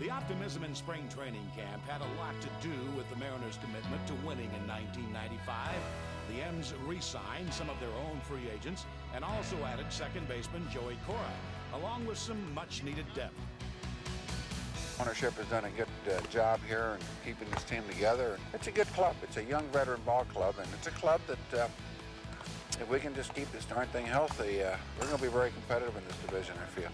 The optimism in spring training camp had a lot to do with the Mariners' commitment to winning in 1995. The M's re-signed some of their own free agents and also added second baseman Joey Cora, along with some much-needed depth. Ownership has done a good job here in keeping this team together. It's a good club. It's a young veteran ball club, and it's a club that if we can just keep this darn thing healthy, we're going to be very competitive in this division, I feel.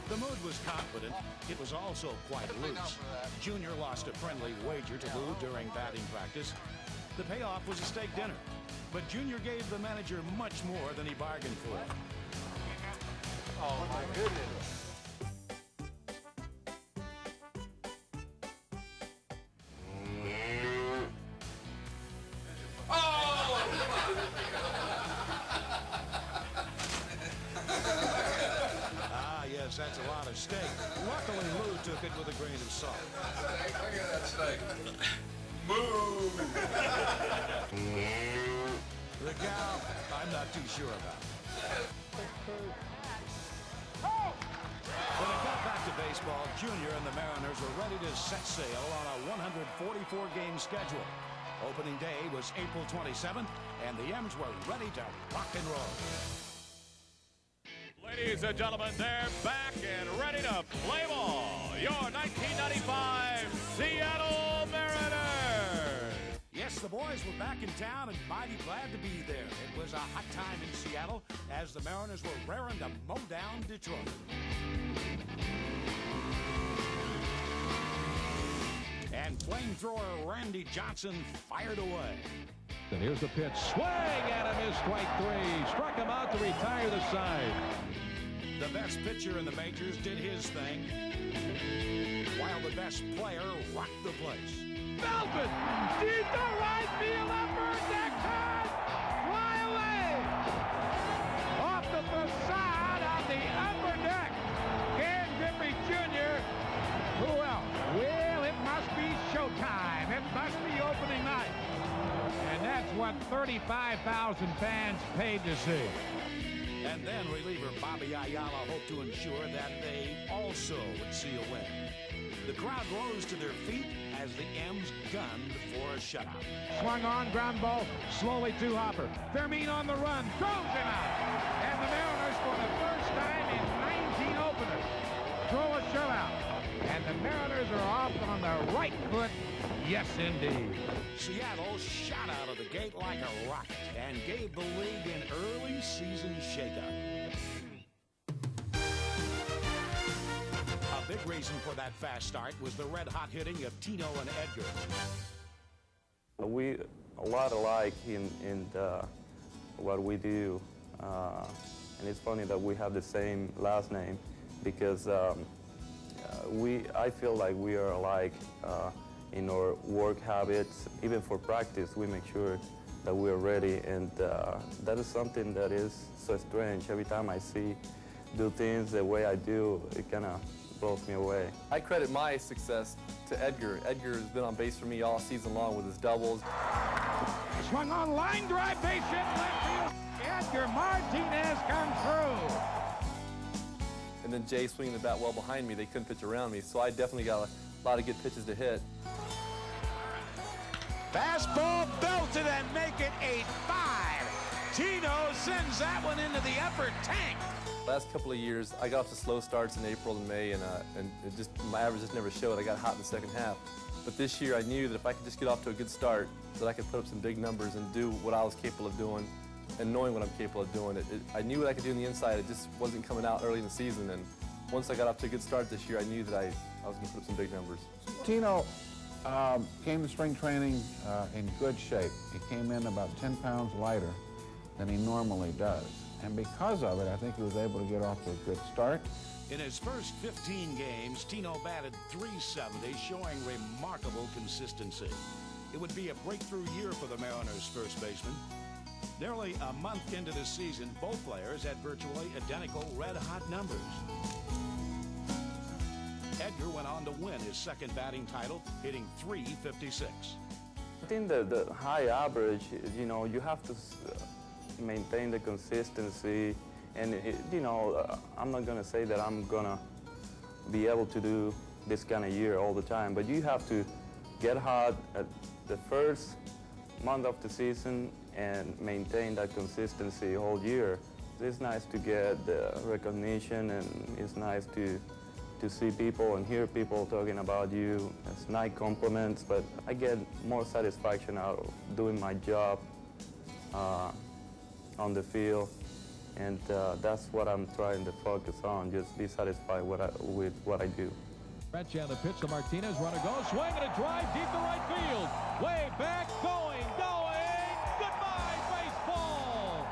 The mood was confident. It was also quite loose. Junior lost a friendly wager to Lou during batting practice. The payoff was a steak dinner, but Junior gave the manager much more than he bargained for. Oh, my goodness. That's a lot of steak. Luckily, Lou took it with a grain of salt. Look at that steak. Move! The gal, I'm not too sure about. When it got back to baseball, Junior and the Mariners were ready to set sail on a 144-game schedule. Opening day was April 27th, and the M's were ready to rock and roll. Ladies and gentlemen, they're back and ready to play ball. Your 1995 Seattle Mariners. Yes, the boys were back in town and mighty glad to be there. It was a hot time in Seattle as the Mariners were raring to mow down Detroit. And flamethrower Randy Johnson fired away. And here's the pitch. Swing and a missed strike three. Struck him out to retire the side. The best pitcher in the majors did his thing, while the best player rocked the place. Belton! Deep to right field, upper deck high! Fly away! Off the facade on the upper deck. Ken Griffey Jr. Who else? Well, it must be showtime. It must be opening night. And that's what 35,000 fans paid to see. And then reliever Bobby Ayala hoped to ensure that they also would see a win. The crowd rose to their feet as the M's gunned for a shutout. Swung on, ground ball, slowly to Hopper. Fermin on the run, throws him out. And the Mariners, for the first time in 19 openers, throw a shutout. And the Mariners are off on the right foot. Yes, indeed. Seattle shot out of the gate like a rocket and gave the league an early season shakeup. A big reason for that fast start was the red-hot hitting of Tino and Edgar. We a lot alike in what we do, and it's funny that we have the same last name because I feel like we are alike in our work habits. Even for practice, we make sure that we are ready, and that is something that is so strange. Every time I do things the way I do, it kind of blows me away. I credit my success to Edgar. Edgar has been on base for me all season long with his doubles. Swung on, line drive, base hit, left field. Edgar Martinez comes through. And then Jay swinging the bat well behind me. They couldn't pitch around me, so I definitely got a lot of good pitches to hit. Fastball belted and make it 8-5. Tino sends that one into the upper tank. Last couple of years, I got off to slow starts in April and May, and my average just never showed. I got hot in the second half. But this year, I knew that if I could just get off to a good start, that I could put up some big numbers and do what I was capable of doing, and knowing what I'm capable of doing. I knew what I could do on the inside. It just wasn't coming out early in the season. And once I got off to a good start this year, I knew that I was going to put up some big numbers. Tino came to spring training in good shape. He came in about 10 pounds lighter than he normally does. And because of it, I think he was able to get off to a good start. In his first 15 games, Tino batted .370, showing remarkable consistency. It would be a breakthrough year for the Mariners' first baseman. Nearly a month into the season, both players had virtually identical red-hot numbers. Edgar went on to win his second batting title, hitting .356. I think that the high average, you know, you have to maintain the consistency. And, I'm not going to say that I'm going to be able to do this kind of year all the time, but you have to get hot at the first month of the season and maintain that consistency all year. It's nice to get the recognition, and it's nice to see people and hear people talking about you. It's nice compliments, but I get more satisfaction out of doing my job on the field, and that's what I'm trying to focus on, just be satisfied with what I do. Stretch on the pitch to Martinez. Runner goes, swing and a drive deep to right field. Way back, going. Goodbye, baseball.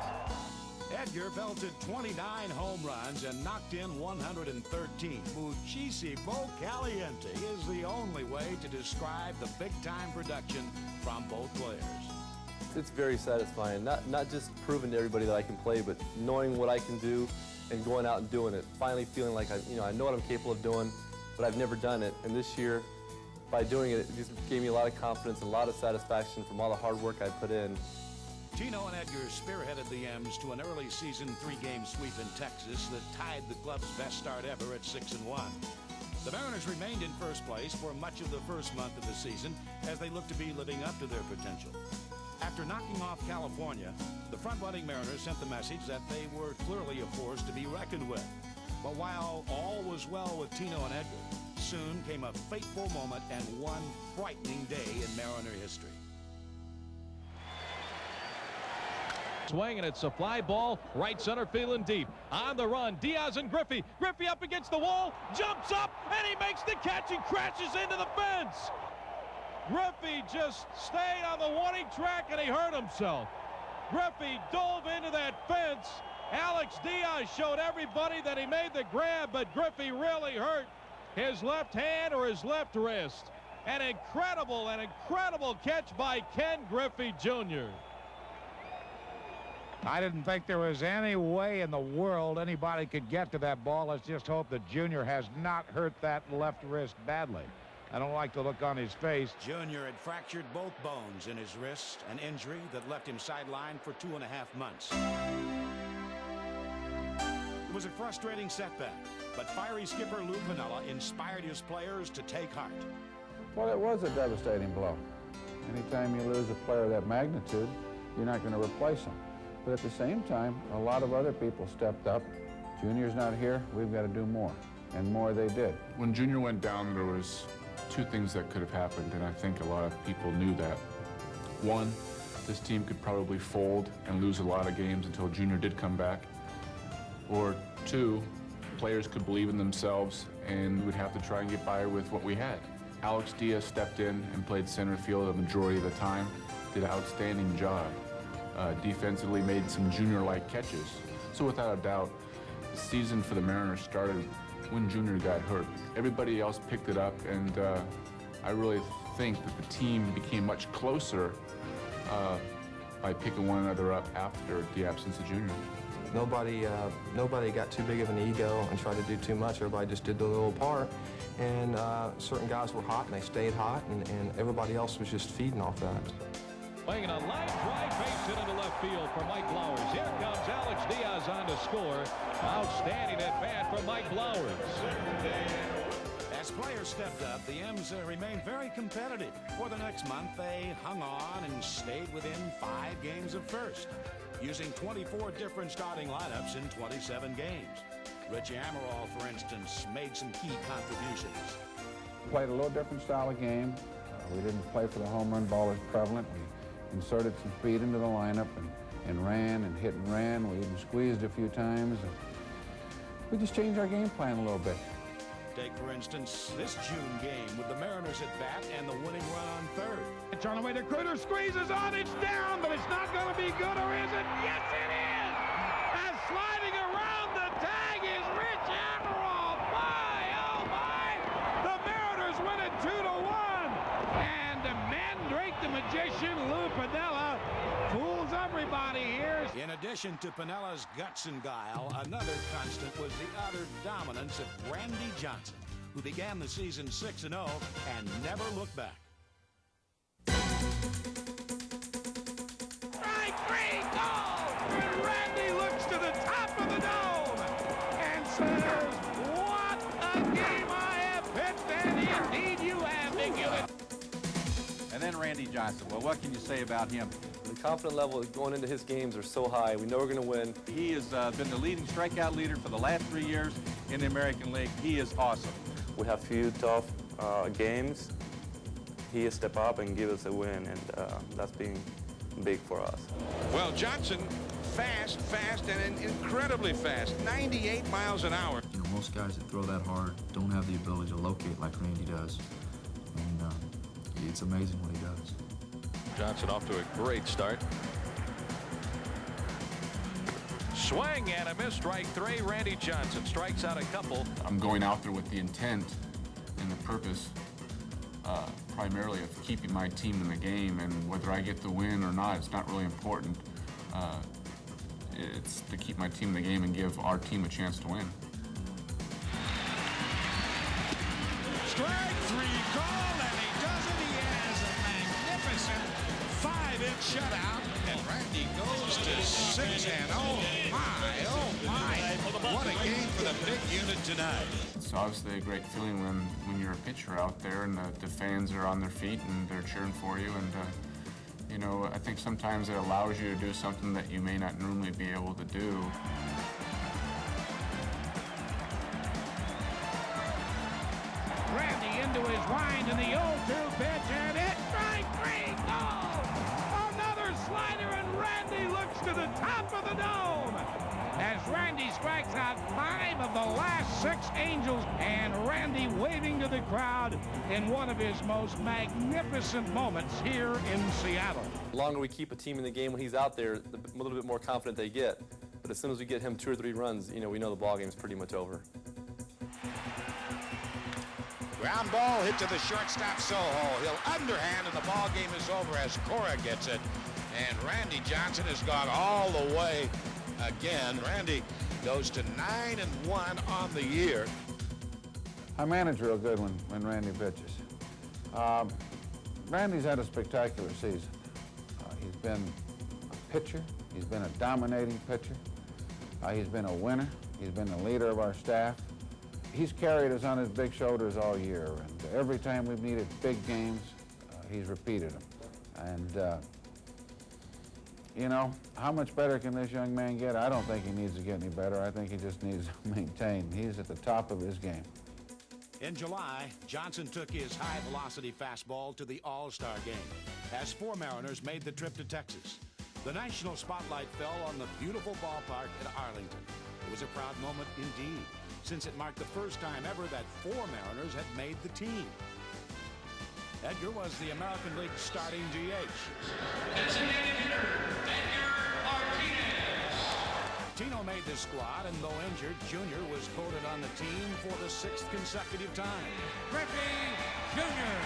Edgar belted 29 home runs and knocked in 113. Muchísimo caliente is the only way to describe the big-time production from both players. It's very satisfying, not just proving to everybody that I can play, but knowing what I can do and going out and doing it. Finally feeling like I know what I'm capable of doing, but I've never done it. And this year, by doing it, it just gave me a lot of confidence and a lot of satisfaction from all the hard work I put in. Tino and Edgar spearheaded the M's to an early season 3-game sweep in Texas that tied the club's best start ever at 6-1. The Mariners remained in first place for much of the first month of the season as they looked to be living up to their potential. After knocking off California, the front-running Mariners sent the message that they were clearly a force to be reckoned with. But while all was well with Tino and Edgar, soon came a fateful moment and one frightening day in Mariner history. Swing, and it's a fly ball, right center field and deep. On the run, Diaz and Griffey. Griffey up against the wall, jumps up, and he makes the catch and crashes into the fence. Griffey just stayed on the warning track, and he hurt himself. Griffey dove into that fence. Alex Diaz showed everybody that he made the grab, but Griffey really hurt his left hand or his left wrist. An incredible catch by Ken Griffey Jr. I didn't think there was any way in the world anybody could get to that ball. Let's just hope that Junior has not hurt that left wrist badly. I don't like the look on his face. Junior had fractured both bones in his wrist, an injury that left him sidelined for 2.5 months. It was a frustrating setback, but fiery skipper Lou Piniella inspired his players to take heart. Well, it was a devastating blow. Anytime you lose a player of that magnitude, you're not going to replace him. But at the same time, a lot of other people stepped up. Junior's not here, we've got to do more. And more they did. When Junior went down, there was 2 things that could have happened, and I think a lot of people knew that. One, this team could probably fold and lose a lot of games until Junior did come back. Or 2, players could believe in themselves and we would have to try and get by with what we had. Alex Diaz stepped in and played center field the majority of the time, did an outstanding job. Defensively made some Junior-like catches. So without a doubt, the season for the Mariners started when Junior got hurt. Everybody else picked it up, and I really think that the team became much closer by picking one another up after the absence of Junior. Nobody got too big of an ego and tried to do too much. Everybody just did their little part, and certain guys were hot and they stayed hot, and everybody else was just feeding off that. Playing a line drive base hit into left field for Mike Blowers. Here comes Alex Diaz on to score. Outstanding at bat from Mike Blowers. As players stepped up, the M's remained very competitive. For the next month, they hung on and stayed within 5 games of first, using 24 different starting lineups in 27 games. Richie Amaral, for instance, made some key contributions. Played a little different style of game. We didn't play for the home run ball as prevalent. We inserted some speed into the lineup and ran and hit and ran. We even squeezed a few times. We just changed our game plan a little bit. Take, for instance, this June game with the Mariners at bat and the winning run on third. It's on the way to Cruder, squeezes on, it's down, but it's not going to be good, or is it? Yes, it is! And sliding around the tag is Rich Amaral. My, oh my! The Mariners win it 2-1. And Mandrake the Magician, Lou Piniella, fools everybody here. In addition to Pinella's guts and guile, another constant was the utter dominance of Randy Johnson, who began the season 6-0 and never looked back. Strike 3, goal! And Randy looks to the top of the dome and says, what a game Randy Johnson. Well, what can you say about him? The confidence level going into his games are so high. We know we're going to win. He has been the leading strikeout leader for the last 3 years in the American League. He is awesome. We have few tough games. He stepped up and give us a win, and that's been big for us. Well, Johnson, fast, and incredibly fast, 98 miles an hour. You know, most guys that throw that hard don't have the ability to locate like Randy does, and it's amazing what he does. Johnson off to a great start. Swing and a miss, strike 3. Randy Johnson strikes out a couple. I'm going out there with the intent and the purpose primarily of keeping my team in the game, and whether I get the win or not, it's not really important. It's to keep my team in the game and give our team a chance to win. Strike 3 call, and he does it. He has a magnificent 5-inch shutout, and Randy goes to 6, and oh my, what a game for the big unit tonight. It's obviously a great feeling when you're a pitcher out there and the fans are on their feet and they're cheering for you, and you know, I think sometimes it allows you to do something that you may not normally be able to do. Randy into his wind in the 0-2 pitch, and it's strike 3. No! Another slider, and Randy looks to the top of the dome as Randy strikes out 5 of the last 6 Angels, and Randy waving to the crowd in one of his most magnificent moments here in Seattle. The longer we keep a team in the game when he's out there, the a little bit more confident they get. But as soon as we get him 2 or 3 runs, you know, we know the ball game's pretty much over. Ground ball hit to the shortstop Soho. He'll underhand, and the ball game is over as Cora gets it. And Randy Johnson has gone all the way again. Randy goes to 9-1 on the year. I manage real good when Randy pitches. Randy's had a spectacular season. He's been a pitcher. He's been a dominating pitcher. He's been a winner. He's been the leader of our staff. He's carried us on his big shoulders all year, and every time we've needed big games, he's repeated them. And you know, how much better can this young man get? I don't think he needs to get any better. I think he just needs to maintain. He's at the top of his game. In July, Johnson took his high-velocity fastball to the All-Star game as 4 Mariners made the trip to Texas. The national spotlight fell on the beautiful ballpark at Arlington. It was a proud moment indeed, since it marked the first time ever that 4 Mariners had made the team. Edgar was the American League starting DH. Designated hitter, Edgar Martinez. Tino made the squad, and though injured, Junior was voted on the team for the 6th consecutive time. Griffey Jr.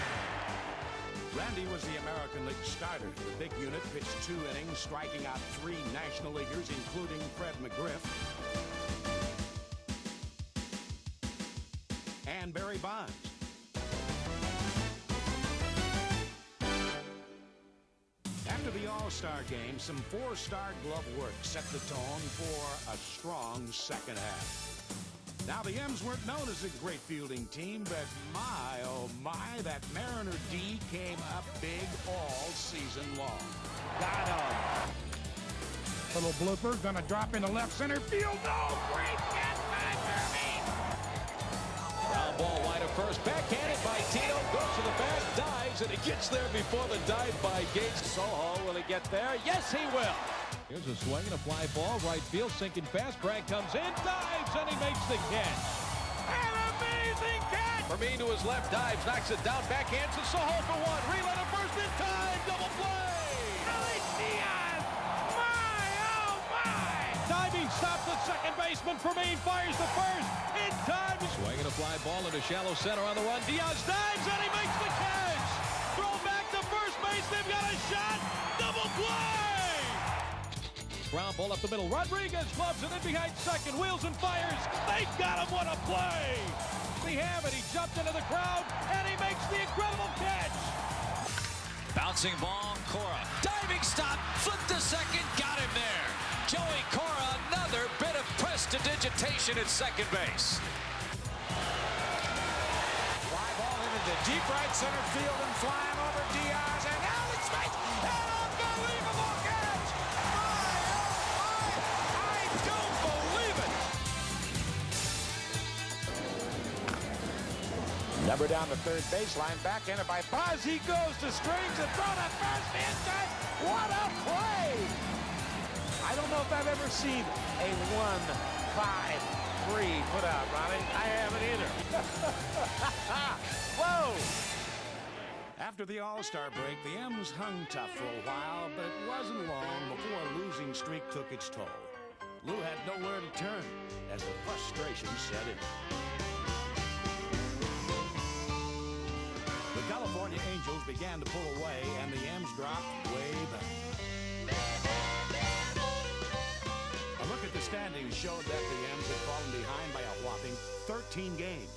Randy was the American League starter. The big unit pitched 2 innings, striking out 3 National Leaguers, including Fred McGriff and Barry Bonds. After the All-Star game, some 4-star glove work set the tone for a strong second half. Now, the M's weren't known as a great fielding team, but my, oh my, that Mariner D came up big all season long. Got him. Little blooper, gonna drop into left center field. No, great catch by Jeremy. Ground ball wide of first, backhanded by Tino, goes to the bag, dives, and he gets there before the dive by Gates. Soho, will he get there? Yes, he will. Here's a swing and a fly ball, right field, sinking fast. Bragg comes in, dives, and he makes the catch. An amazing catch! Vermeen to his left, dives, knocks it down, backhands to Soho for 1. Relay to first in time, double play! Alex Diaz! My, oh my! Diving stop the second baseman. Vermeen fires the first in time. Swing and a fly ball into shallow center on the run. Diaz dives, and he makes the catch! Throw back to first base, they've got a shot! Double play! Ground ball up the middle. Rodriguez gloves it in behind second. Wheels and fires. They got him. What a play. We have it. He jumped into the crowd, and he makes the incredible catch. Bouncing ball, Cora. Diving stop. Flip to second. Got him there. Joey Cora, another bit of prestidigitation at second base. Fly ball into the deep right center field and flying over Diaz, and space. An unbelievable catch! I don't believe it! Number down the third baseline, backhanded by Buzz. He goes to strings and throw to first in time. What a play! I don't know if I've ever seen a 1-5-3 put out, Ronnie. I haven't either. Whoa! After the All-Star break, the M's hung tough for a while, but it wasn't long before a losing streak took its toll. Lou had nowhere to turn as the frustration set in. The California Angels began to pull away, and the M's dropped way back. A look at the standings showed that the M's had fallen behind by a whopping 13 games.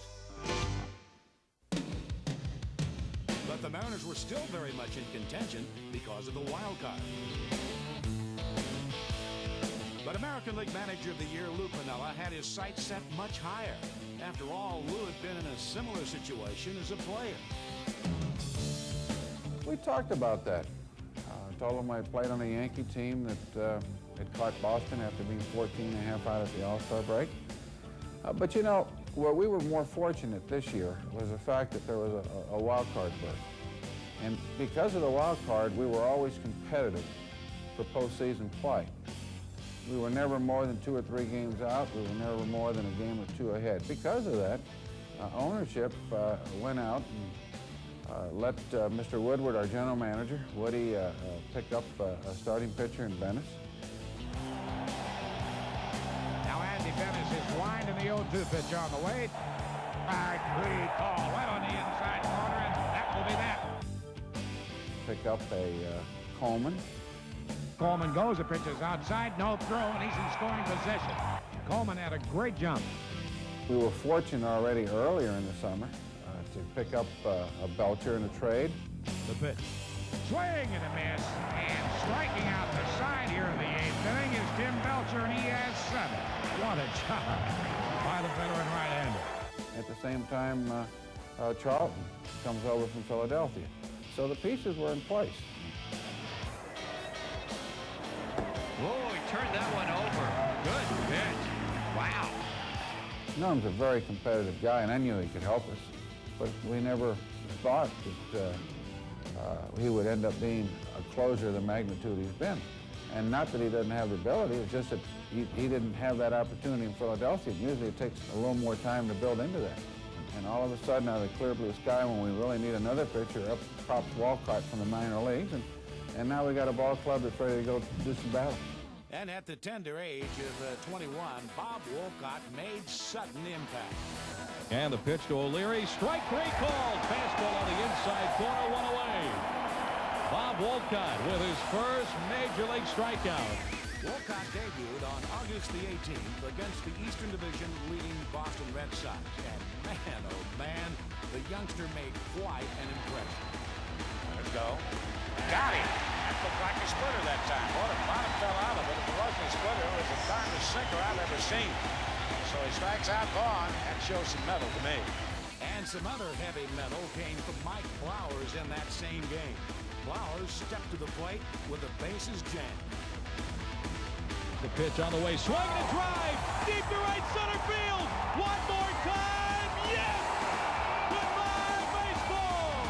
But the Mariners were still very much in contention because of the wild card. But American League Manager of the Year Lou Piniella had his sights set much higher. After all, Lou had been in a similar situation as a player. We talked about that. I told him I played on a Yankee team that had caught Boston after being 14.5 out at the All-Star break. But you know, where we were more fortunate this year was the fact that there was a wild card berth. And because of the wild card, we were always competitive for postseason play. We were never more than 2 or 3 games out. We were never more than a game or 2 ahead. Because of that, ownership went out and let Mr. Woodward, our general manager, Woody, pick up a starting pitcher in Venice. Now Andy Venice is winding the 0-2 pitch on the way. Great call right on the inside corner, and that will be that. Pick up a Coleman. Coleman goes, the pitch is outside, no throw, and he's in scoring position. Coleman had a great jump. We were fortunate already earlier in the summer to pick up a Belcher in a trade. The pitch. Swing and a miss, and striking out the side here in the 8th inning is Tim Belcher, and he has 7. What a job by the veteran right-hander. At the same time, Charlton comes over from Philadelphia. So the pieces were in place. Whoa, he turned that one over. Good pitch. Wow. Norm's a very competitive guy, and I knew he could help us. But we never thought that he would end up being a closer of the magnitude he's been. And not that he doesn't have the ability, it's just that he didn't have that opportunity in Philadelphia. Usually it takes a little more time to build into that. And all of a sudden, out of the clear blue sky, when we really need another pitcher, up pops Walcott from the minor leagues. And now we got a ball club that's ready to go do some battle. And at the tender age of 21, Bob Walcott made sudden impact. And the pitch to O'Leary. Strike 3 called. Fastball on the inside corner, 1 away. Bob Walcott with his first Major League strikeout. Walcott debuted on August the 18th against the Eastern Division leading Boston Red Sox. And man, oh man, the youngster made quite an impression. Let's go. Got him. That looked like a splitter that time. Boy, the bottom fell out of it. If it wasn't a splitter, it was the darndest sinker I've ever seen. So he strikes out Vaughn. That shows some metal to me. And some other heavy metal came from Mike Flowers in that same game. Flowers stepped to the plate with the bases jammed. The pitch on the way, swinging a drive, deep to right center field. One more time, yes! Goodbye, baseball!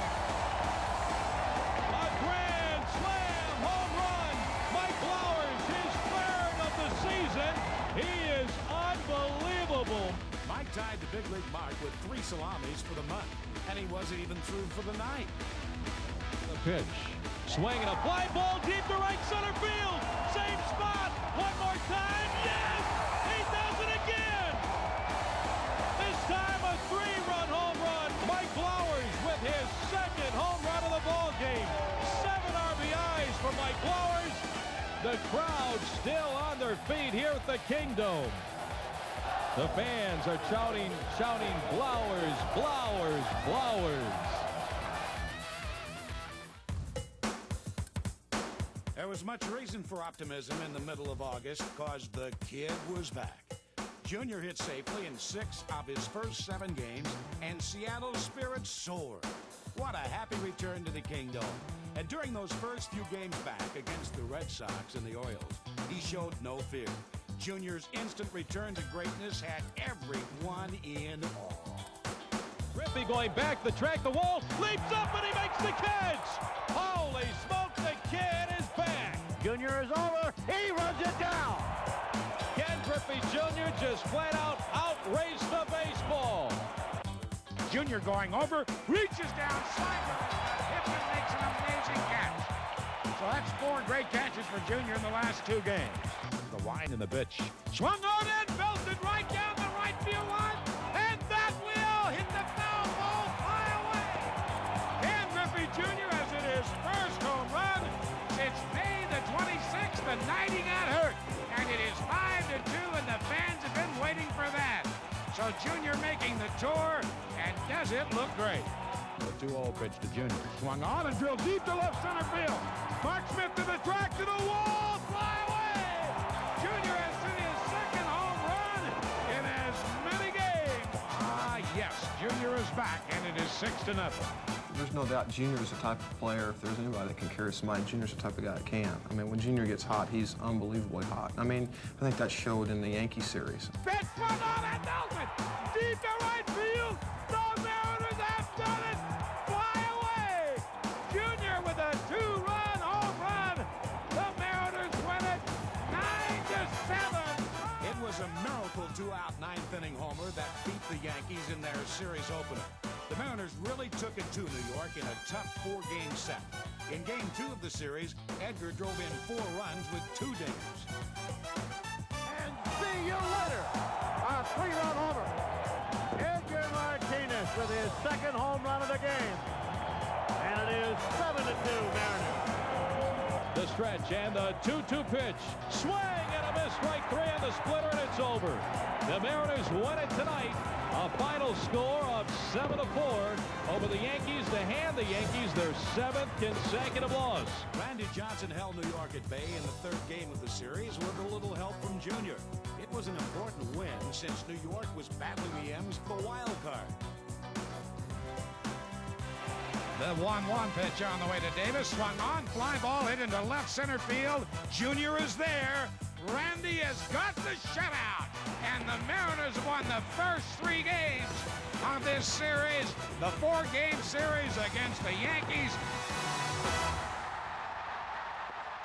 A grand slam home run. Mike Flowers, his 3rd of the season. He is unbelievable. Mike tied the big league mark with 3 salamis for the month, and he wasn't even through for the night. The pitch, swinging a fly ball deep to right center field. Same spot. One more time. Yes! He does it again! This time a 3-run home run. Mike Flowers with his 2nd home run of the ball game. 7 RBIs for Mike Flowers. The crowd still on their feet here at the Kingdome. The fans are shouting, Flowers, Flowers, Flowers. There was much reason for optimism in the middle of August because the kid was back. Junior hit safely in 6 of his first 7 games, and Seattle's spirits soared. What a happy return to the Kingdome. And during those first few games back against the Red Sox and the Orioles, he showed no fear. Junior's instant return to greatness had everyone in awe. Griffey going back the track, the wall, leaps up and he makes the catch. Holy smoke, the kid is back. Junior is over. He runs it down. Ken Griffey Jr. just flat out outraced the baseball. Junior going over, reaches down, sideline, hits and makes an amazing catch. So that's 4 great catches for Junior in the last 2 games. The line in the pitch. Swung on and belted right down the right field line, and that will hit the foul ball fly away. Ken Griffey Jr. has hit his first home run since May the 26th, the night he got hurt. And it is 5-2, and the fans have been waiting for that. So Junior making the tour, and does it look great. The 2-0 pitch to Junior. Swung on and drilled deep to left center field. Mark Smith to the track, to the wall, fly away. Junior has hit his second home run in as many games. Ah, yes, Junior is back, and it is 6-0. There's no doubt Junior is the type of player, if there's anybody that can carry somebody, Junior's the type of guy that can. I mean, when Junior gets hot, he's unbelievably hot. I mean, I think that showed in the Yankee series. Pitch swung on and Nelson, deep to right field. The Mariners have done it. Fly away. Junior with a 2-run home run. The Mariners win it 9-7. It was a miracle 2-out 9th-inning homer that beat the Yankees in their series opener. The Mariners really took it to New York in a tough 4-game set. In Game 2 of the series, Edgar drove in 4 runs with 2 dingers. And see you later. A 3-run homer. Edgar Martinez with his second home run of the game. And it is 7-2 Mariners. The stretch and the 2-2 pitch. Swing and a miss, strike 3 on the splitter, and it's over. The Mariners win it tonight. A final score of 7-4 over the Yankees to hand the Yankees their 7th consecutive loss. Randy Johnson held New York at bay in the 3rd game of the series with a little help from Junior. It was an important win since New York was battling the M's for the wild card. The 1-1 pitch on the way to Davis. Swung on, fly ball hit into left center field. Junior is there. Randy has got the shutout. And the Mariners won the first 3 games of this series. The 4-game series against the Yankees.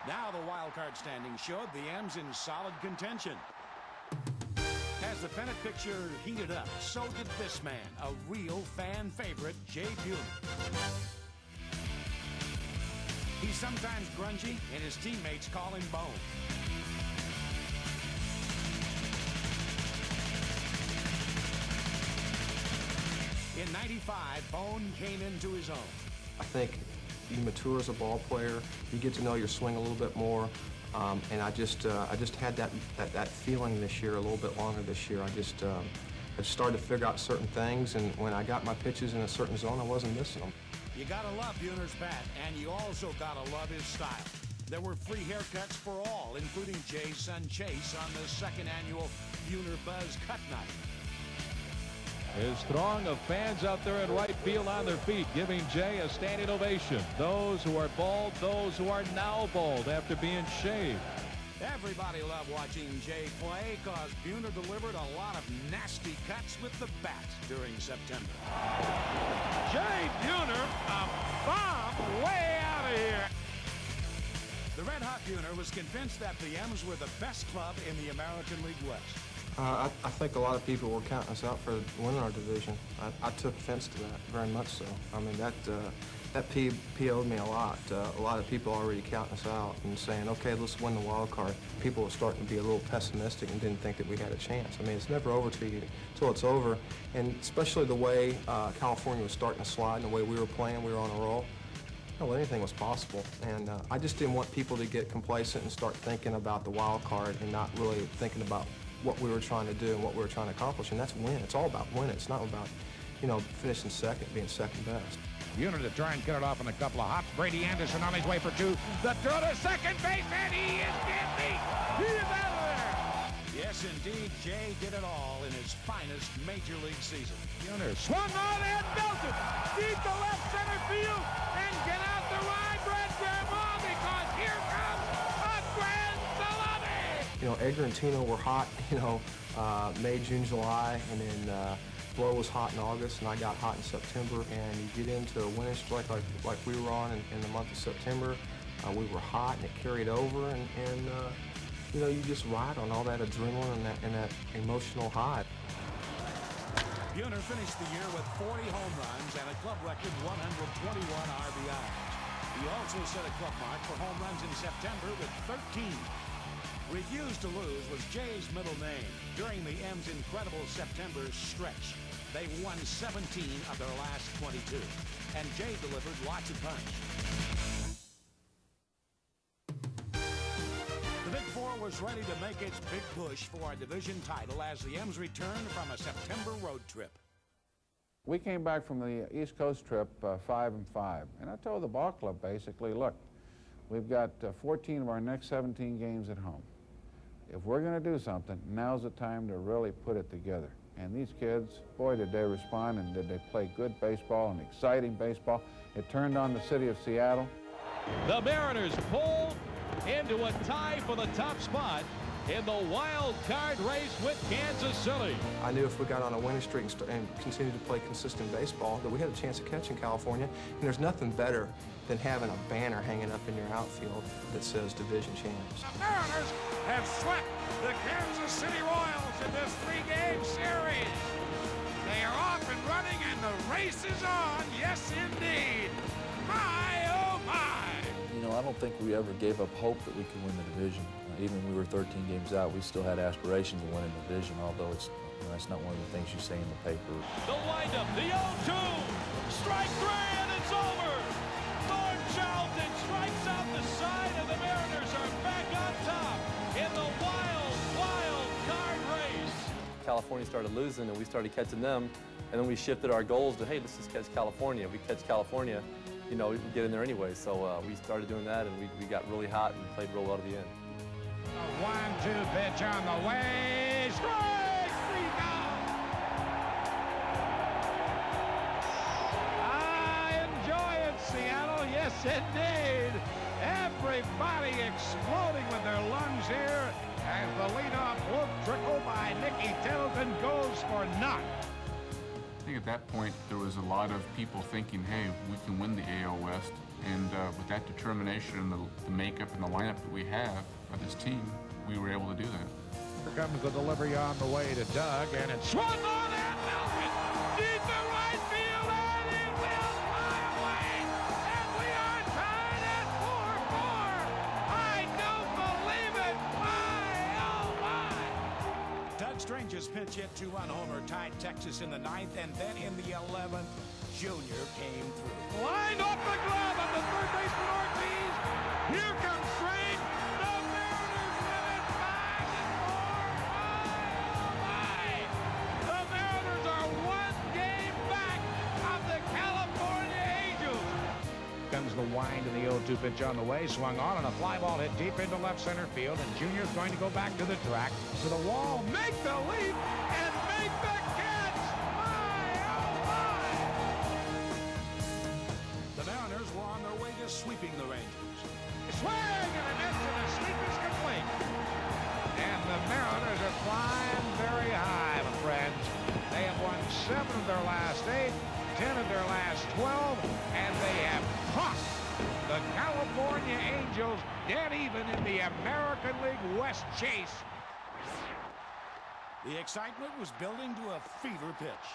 Now the wild card standing showed the M's in solid contention. As the pennant picture heated up, so did this man, a real fan favorite, Jay Buhner. He's sometimes grungy, and his teammates call him Bone. In '95, Bone came into his own. I think you mature as a ball player, you get to know your swing a little bit more, and I just had that feeling this year, a little bit longer this year. I just started to figure out certain things, and when I got my pitches in a certain zone, I wasn't missing them. You gotta love Buhner's bat, and you also gotta love his style. There were free haircuts for all, including Jay's son Chase on the 2nd annual Buhner Buzz Cut Night. His throng of fans out there in right field on their feet, giving Jay a standing ovation. Those who are bald, those who are now bald after being shaved. Everybody loved watching Jay play because Buhner delivered a lot of nasty cuts with the bat during September. Jay Buhner, a bomb way out of here. The red-hot Buhner was convinced that the M's were the best club in the American League West. I think a lot of people were counting us out for winning our division. I took offense to that, very much so. I mean, that PO'd me a lot. A lot of people already counting us out and saying, okay, let's win the wild card. People were starting to be a little pessimistic and didn't think that we had a chance. I mean, it's never over till it's over. And especially the way California was starting to slide and the way we were playing, we were on a roll. Well, anything was possible. And I just didn't want people to get complacent and start thinking about the wild card and not really thinking about what we were trying to do and what we were trying to accomplish, and that's win. It's all about winning. It's not about, finishing second, being second best. Buhner to try and get it off in a couple of hops. Brady Anderson on his way for 2. The throw to second base, and he is getting beat. He is out of there. Yes, indeed, Jay did it all in his finest Major League season. Buhner swung on and belted deep to left center field, and and get out the wide red grandma because here comes a grand salami. You know, Edgar and Tino were hot, you know, May, June, July, and then Flo was hot in August, and I got hot in September. And you get into a winning streak like we were on in the month of September. We were hot, and it carried over, and you know, you just ride on all that adrenaline and that emotional high. Buhner finished the year with 40 home runs and a club record 121 RBIs. He also set a club mark for home runs in September with 13. Refused to lose was Jay's middle name. During the M's incredible September stretch, they won 17 of their last 22, and Jay delivered lots of punch. The Big Four was ready to make its big push for a division title as the M's returned from a September road trip. We came back from the East Coast trip 5-5, and I told the ball club basically, look, we've got 14 of our next 17 games at home. If we're going to do something, now's the time to really put it together. And these kids, boy, did they respond, and did they play good baseball and exciting baseball. It turned on the city of Seattle. The Mariners pulled into a tie for the top spot in the wild card race with Kansas City. I knew if we got on a winning streak and continued to play consistent baseball, that we had a chance of catching California. And there's nothing better than having a banner hanging up in your outfield that says Division Champs. The Mariners have swept the Kansas City Royals in this three-game series. They are off and running, and the race is on. Yes, indeed. My, oh, my. You know, I don't think we ever gave up hope that we could win the division. Even when we were 13 games out, we still had aspirations of winning the division, although it's, you know, that's not one of the things you say in the paper. The windup, the 0-2, strike three, and it's over. Thorne Charlton strikes out the side, and the Mariners are back on top in the wild, wild card race. California started losing, and we started catching them, and then we shifted our goals to, hey, let's just catch California. If we catch California, you know, we can get in there anyway. So we started doing that, and we got really hot and played real well to the end. A 1-2 pitch on the way. Strike! 3 down. Enjoy it, Seattle. Yes, indeed. Everybody exploding with their lungs here as the leadoff whoop trickle by Nicky Titleton goes for naught. I think at that point there was a lot of people thinking, hey, we can win the AL West. And with that determination and the makeup and the lineup that we have of this team, we were able to do that. Here comes the delivery on the way to Doug, and it's swung on and melted deep to right field, and it will fly away. And we are tied at 4-4. I don't believe it. My, oh my. Doug Strange's pinch hit two-run homer tied Texas in the 9th, and then in the 11th, Junior came through. Lined off the glove of the third baseman Ortiz. Here comes Strange. The Mariners win it 5-4. My. The Mariners are 1 game back of the California Angels. Comes the wind and the 0-2 pitch on the way. Swung on, and a fly ball hit deep into left center field. And Junior's going to go back to the track, to the wall, make the leap, and make the catch. Sweeping the Rangers. Swing and a miss, and the sweep is complete. And the Mariners are flying very high, my friends. They have won 7 of their last 8, 10 of their last 12, and they have caught the California Angels dead even in the American League West chase. The excitement was building to a fever pitch.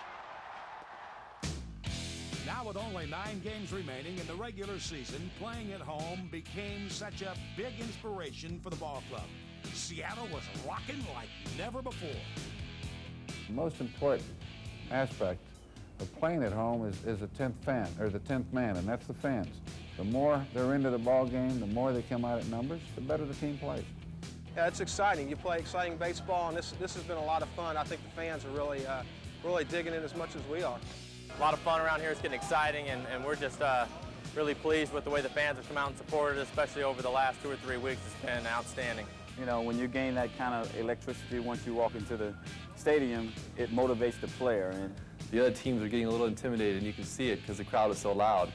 Now with only 9 games remaining in the regular season, playing at home became such a big inspiration for the ball club. Seattle was rocking like never before. The most important aspect of playing at home is the 10th fan, or the 10th man, and that's the fans. The more they're into the ball game, the more they come out at numbers, the better the team plays. Yeah, it's exciting. You play exciting baseball, and this has been a lot of fun. I think the fans are really digging it as much as we are. A lot of fun around here. It's getting exciting, and we're just really pleased with the way the fans have come out and supported, especially over the last 2 or 3 weeks. It's been outstanding. You know, when you gain that kind of electricity once you walk into the stadium, it motivates the player. And the other teams are getting a little intimidated, and you can see it because the crowd is so loud.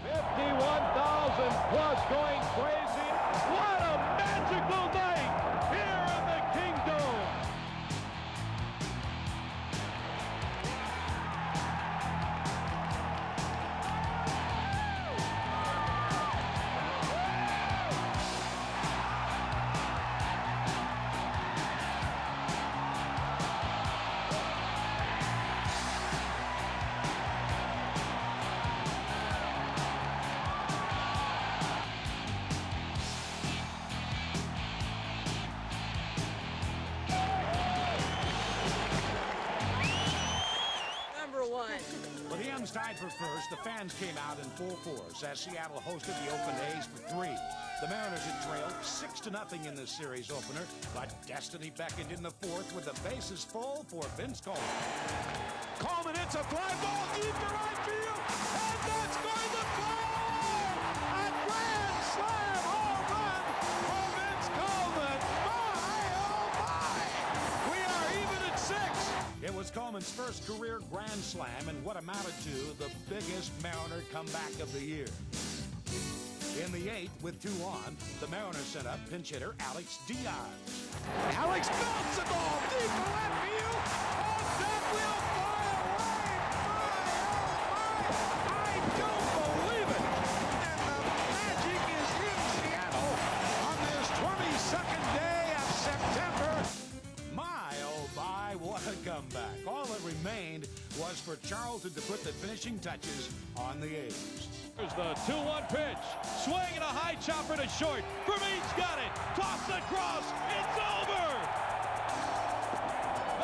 51,000 plus going crazy. What a magical night here in the Kingdom. With the M's tied for first, the fans came out in full force as Seattle hosted the Oakland A's for 3. The Mariners had trailed 6-0 in the series opener, but destiny beckoned in the fourth with the bases full for Vince Coleman. Coleman hits a fly ball deep to right field, and that's going to fly away! A grand slam home run for Vince Coleman! My, oh my! We are even at 6! It was Coleman's first career grand slam and what amounted to the biggest Mariner comeback of the year. In the 8th, with 2 on, the Mariners sent up pinch hitter Alex Diaz. Alex belts the ball deep to left field. Oh, that will fly away! My, oh my! I don't believe it! And the Magic is in Seattle on this 22nd day of September. My, oh my, what a comeback. All that remained was for Charlton to put the finishing touches on the A's. Here's the 2-1 pitch. Swinging a high chopper to short. Vermeer's got it. Toss across. It's over.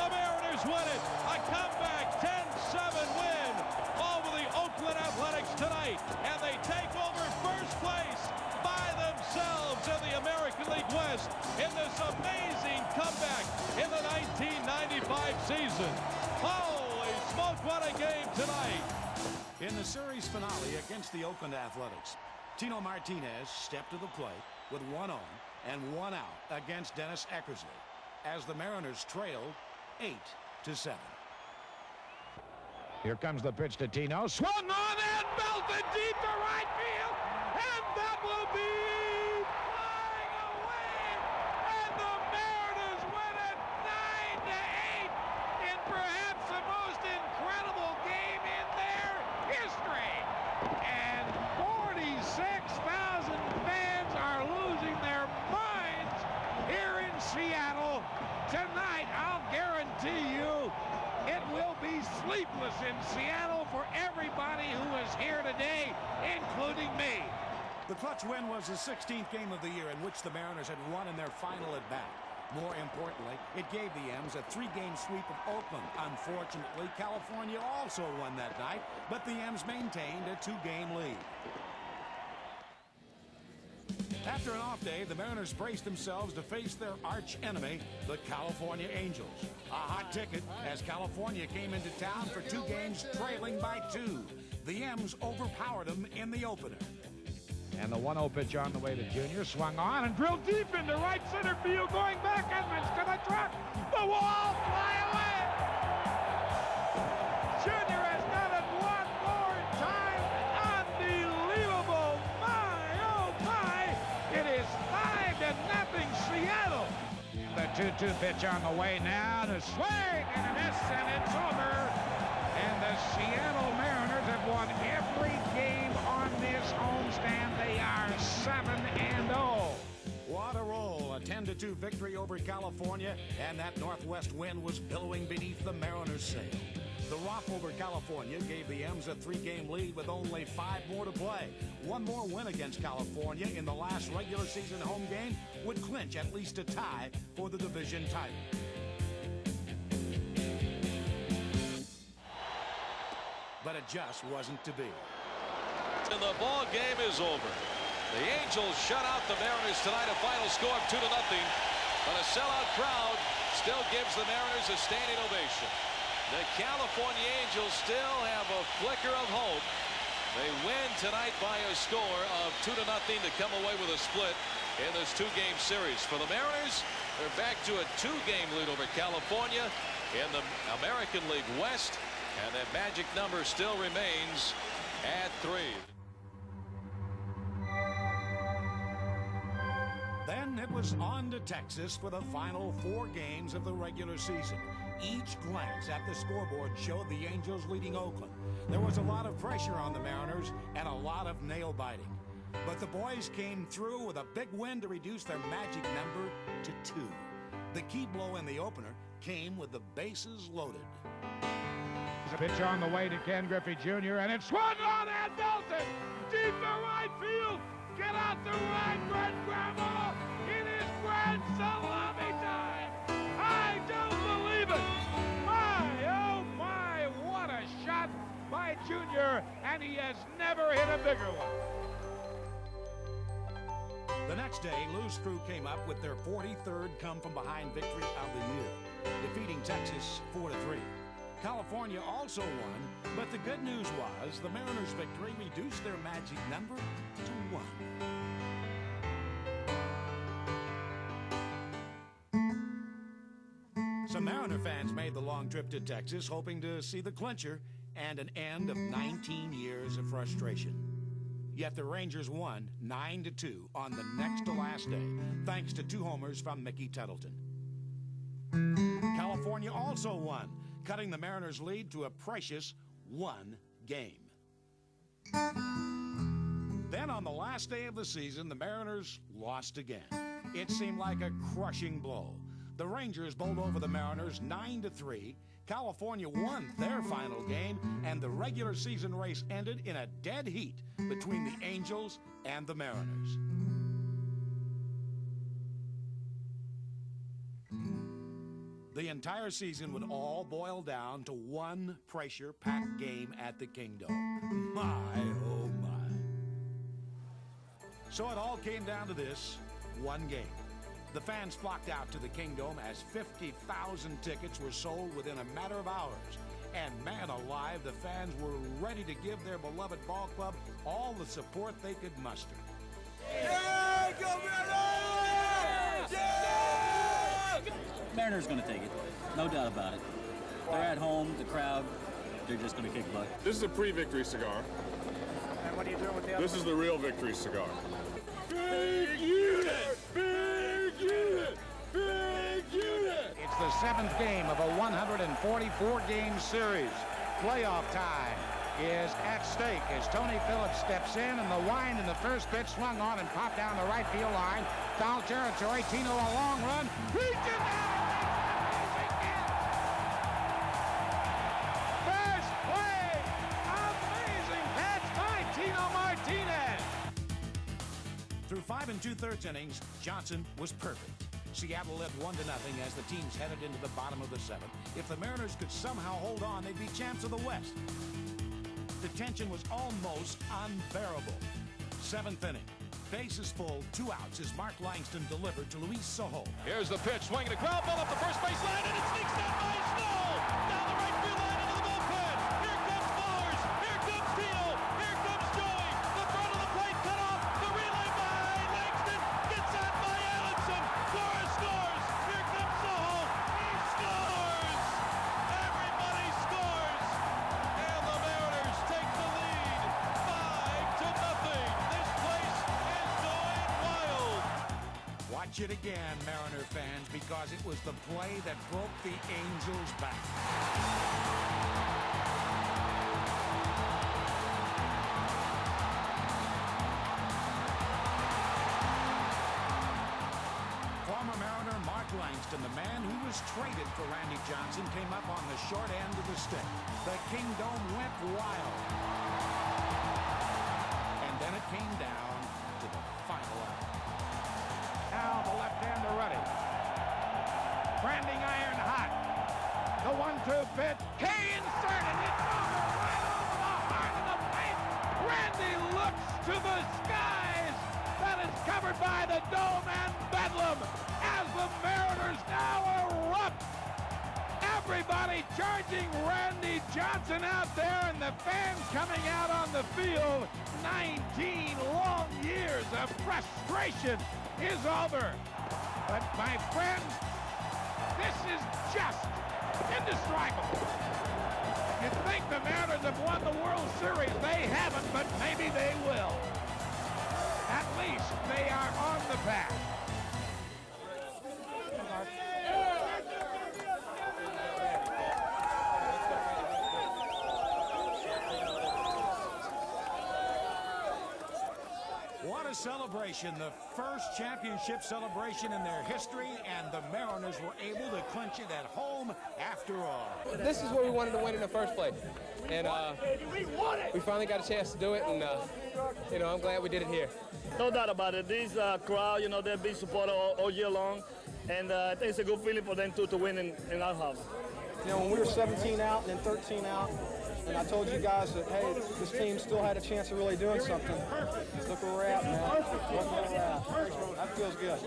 The Mariners win it. A comeback 10-7 win over the Oakland Athletics tonight. And they take over first place by themselves in the American League West in this amazing comeback in the 1995 season. Holy smoke, what a game tonight. In the series finale against the Oakland Athletics, Tino Martinez stepped to the plate with 1 on and 1 out against Dennis Eckersley as the Mariners trailed 8-7. Here comes the pitch to Tino. Swung on and belted deep to right field. And that will be flying away. And the Mariners win it 9-8 in perhaps the most incredible game in their history. And 46,000 fans are losing their minds here in Seattle. Tonight, I'll guarantee you, it will be sleepless in Seattle for everybody who is here today, including me. The clutch win was the 16th game of the year in which the Mariners had won in their final at-bat. More importantly, it gave the M's a 3-game sweep of Oakland. Unfortunately, California also won that night, but the M's maintained a 2-game lead. After an off day, the Mariners braced themselves to face their arch enemy, the California Angels. A hot ticket as California came into town for 2 games trailing by 2. The M's overpowered them in the opener. And the 1-0 pitch on the way to Junior. Swung on and drilled deep into right center field. Going back, Edmonds to the truck. The wall, fly away. Junior has done it one more time. Unbelievable. My, oh my. It is 5-0 Seattle. The 2-2 pitch on the way now. The swing and a miss, and it's over. And the Seattle Mariners have won every game on this homestand. They are 7-0. What a roll. A 10-2 victory over California, and that northwest wind was billowing beneath the Mariners' sail. The romp over California gave the M's a 3-game lead with only 5 more to play. One more win against California in the last regular season home game would clinch at least a tie for the division title. But it just wasn't to be. And the ball game is over. The Angels shut out the Mariners tonight, a final score of 2-0. But a sellout crowd still gives the Mariners a standing ovation. The California Angels still have a flicker of hope. They win tonight by a score of 2-0 to come away with a split in this 2-game series. For the Mariners, they're back to a 2-game lead over California in the American League West, and that magic number still remains at 3. was on to Texas for the final 4 games of the regular season. Each glance at the scoreboard showed the Angels leading Oakland. There was a lot of pressure on the Mariners and a lot of nail-biting. But the boys came through with a big win to reduce their magic number to 2. The key blow in the opener came with the bases loaded. There's a pitch on the way to Ken Griffey Jr., and it's swung on and belted deep to right field. Get out the right, Brett Grandma. It is grand salami time. I don't believe it. My, oh my, what a shot by Jr., and he has never hit a bigger one. The next day, Lou's crew came up with their 43rd come-from-behind victory of the year, defeating Texas 4-3. California also won, but the good news was the Mariners' victory reduced their magic number to 1. Some Mariner fans made the long trip to Texas, hoping to see the clincher and an end of 19 years of frustration. Yet the Rangers won 9-2 on the next to last day, thanks to 2 homers from Mickey Tettleton. California also won, cutting the Mariners' lead to a precious 1 game. Then on the last day of the season, the Mariners lost again. It seemed like a crushing blow. The Rangers bowled over the Mariners 9-3. California won their final game, and the regular season race ended in a dead heat between the Angels and the Mariners. The entire season would all boil down to 1 pressure-packed game at the Kingdome. My, oh my. So it all came down to this, 1 game. The fans flocked out to the Kingdome as 50,000 tickets were sold within a matter of hours. And man alive, the fans were ready to give their beloved ball club all the support they could muster. Yeah, go Mariners! Yeah! Mariners going to take it, no doubt about it. They're at home, the crowd, they're just going to kick butt. This is a pre-victory cigar. And what are you doing with the other This is the real victory cigar. Big unit! Big unit! Big unit! It's the 7th game of a 144-game series. Playoff time is at stake as Tony Phillips steps in, and the wind in the first pitch swung on and popped down the right field line. Foul territory. Tino a long run. Reaches out and makes an amazing catch. First play. Amazing catch by Tino Martinez. Through 5 2/3 innings, Johnson was perfect. Seattle led 1-0 as the teams headed into the bottom of the 7th. If the Mariners could somehow hold on, they'd be champs of the West. The tension was almost unbearable. 7th inning. Bases full, 2 outs as Mark Langston delivered to Luis Sojo. Here's the pitch, swinging a ground ball up the first base line, and it sneaks down by Snow! Down the right field line into the bullpen. Here comes Bowers. Here comes Tino. Here comes Joey. The front of the plate cut off. The relay by Langston. Gets out by Allenson. Flores scores. Here comes Sojo. He scores! Everybody scores! And the Mariners take the lead 5-0. This place is going wild. Watch it again, Mariner fans, because it was the play that broke the Angels' back. Former Mariner Mark Langston, the man who was traded for Randy Johnson, came up on the short end of the stick. The Kingdome went wild. And then it came down to the final out. Now the left-hander ready. Branding iron hot. The 1-2 pitch. K inserted. It's over right over the heart of the plate. Randy looks to the skies. That is covered by the dome and bedlam as the Mariners now erupt. Everybody charging Randy Johnson out there, and the fans coming out on the field. 19 long years of frustration is over. But my friends, this is just indescribable. You think the Mariners have won the World Series? They haven't, but maybe they will. At least they are on the path. celebration, the first championship celebration in their history, and the Mariners were able to clinch it at home after all. This is what we wanted to win in the first place, and we finally got a chance to do it, and you know, I'm glad we did it here. No doubt about it. These crowd, you know, they've been supported all year long, and I think it's a good feeling for them to win in our house. You know, when we were 17 out and then 13 out, and I told you guys that, hey, this team still had a chance of really doing something. Look where we're at, man. Look where we're at. That feels good.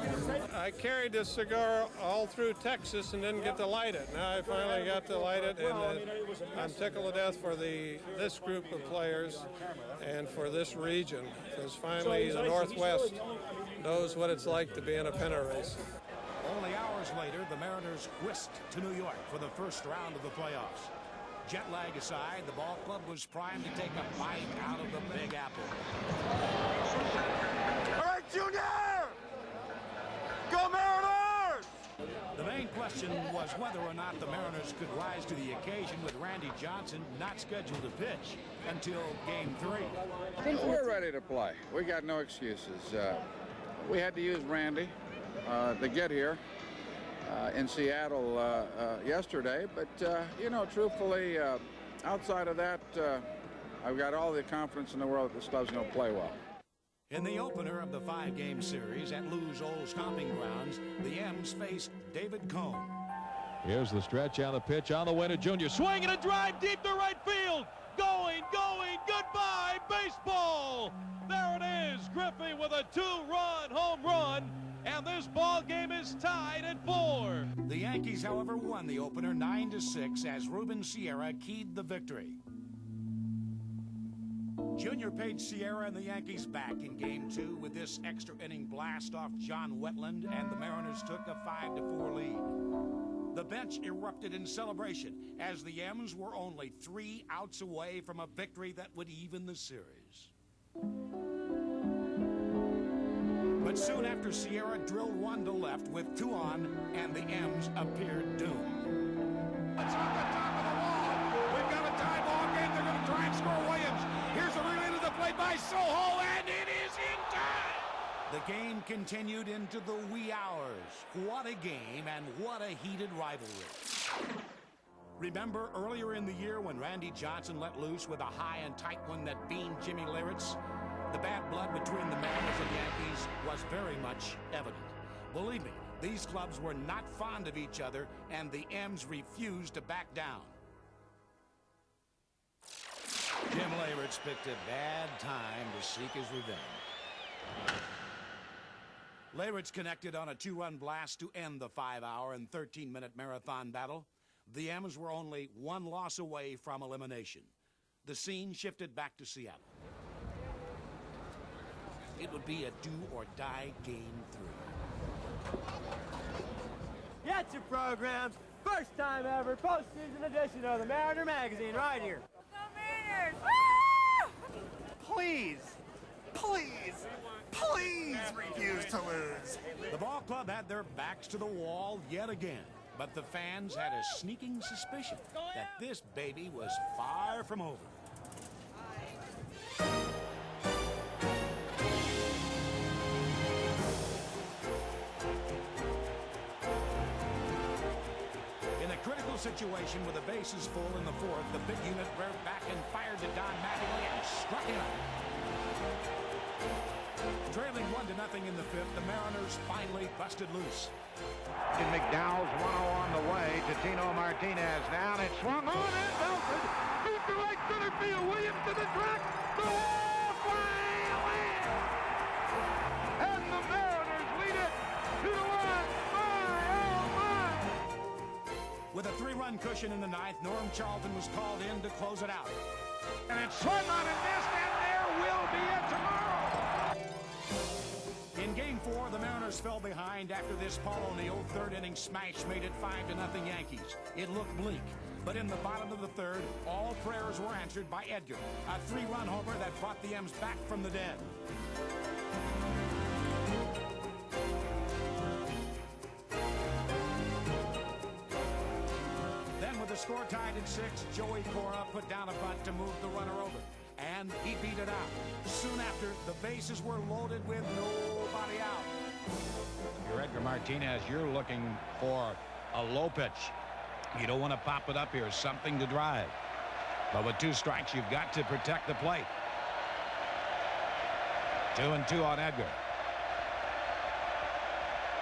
I carried this cigar all through Texas and didn't get to light it. Now I finally got to light it, and I'm tickled to death for this group of players and for this region, because finally the Northwest knows what it's like to be in a pennant race. Only hours later, the Mariners whisked to New York for the first round of the playoffs. Jet lag aside, the ball club was primed to take a bite out of the Big Apple. All right, Junior! Go Mariners! The main question was whether or not the Mariners could rise to the occasion with Randy Johnson not scheduled to pitch until Game 3. We're ready to play. We got no excuses. We had to use Randy to get here in Seattle yesterday, but you know, truthfully, outside of that, I've got all the confidence in the world that this club's going to play well. In the opener of the 5-game series at Lou's old stomping grounds, the M's faced David Cone. Here's the stretch on the pitch on the way to Junior. Swing and a drive deep to right field. Going, goodbye, baseball. There it is, Griffey with a 2-run home run. And this ball game is tied at 4. The Yankees, however, won the opener 9-6 as Ruben Sierra keyed the victory. Junior paid Sierra and the Yankees back in Game 2 with this extra inning blast off John Wetland, and the Mariners took a 5-4 lead. The bench erupted in celebration as the M's were only 3 outs away from a victory that would even the series. But soon after, Sierra drilled one to left with 2 on, and the M's appeared doomed. It's on the top of the wall. We've got a tie ball game. They're going to try and score Williams. Here's a relay to the plate by Soho, and it is in time. The game continued into the wee hours. What a game, and what a heated rivalry. Remember earlier in the year when Randy Johnson let loose with a high and tight one that beamed Jimmy Leyritz? The bad blood between the Mariners and Yankees was very much evident. Believe me, these clubs were not fond of each other, and the M's refused to back down. Jim Leyritz picked a bad time to seek his revenge. Leyritz connected on a 2-run blast to end the 5-hour and 13-minute marathon battle. The M's were only 1 loss away from elimination. The scene shifted back to Seattle. It would be a do-or-die Game 3. Get your programs. First time ever postseason edition of the Mariner magazine right here. Go Mariners! Woo! Please, please, please refuse to lose. The ball club had their backs to the wall yet again, but the fans had a sneaking suspicion that this baby was far from over. Situation with the bases full in the 4th, the big unit reared back and fired to Don Mattingly and struck him out. Trailing 1-0 in the 5th, the Mariners finally busted loose. And McDowell's 1-0 on the way to Tino Martinez now, and it swung on and belted. Deep to right center field, Williams to the track. The wall fly away. And the Mariners lead it 2-1. With a 3-run cushion in the 9th, Norm Charlton was called in to close it out. And it swung on and missed, and there will be a tomorrow. In Game 4, the Mariners fell behind after this Paul O'Neill 3rd inning smash made it 5-0 Yankees. It looked bleak, but in the bottom of the 3rd, all prayers were answered by Edgar, a 3-run homer that brought the M's back from the dead. Score tied at 6, Joey Cora put down a bunt to move the runner over. and he beat it out. Soon after, the bases were loaded with nobody out. If you're Edgar Martinez, you're looking for a low pitch. You don't want to pop it up here. Something to drive. But with 2 strikes, you've got to protect the plate. 2-2 on Edgar.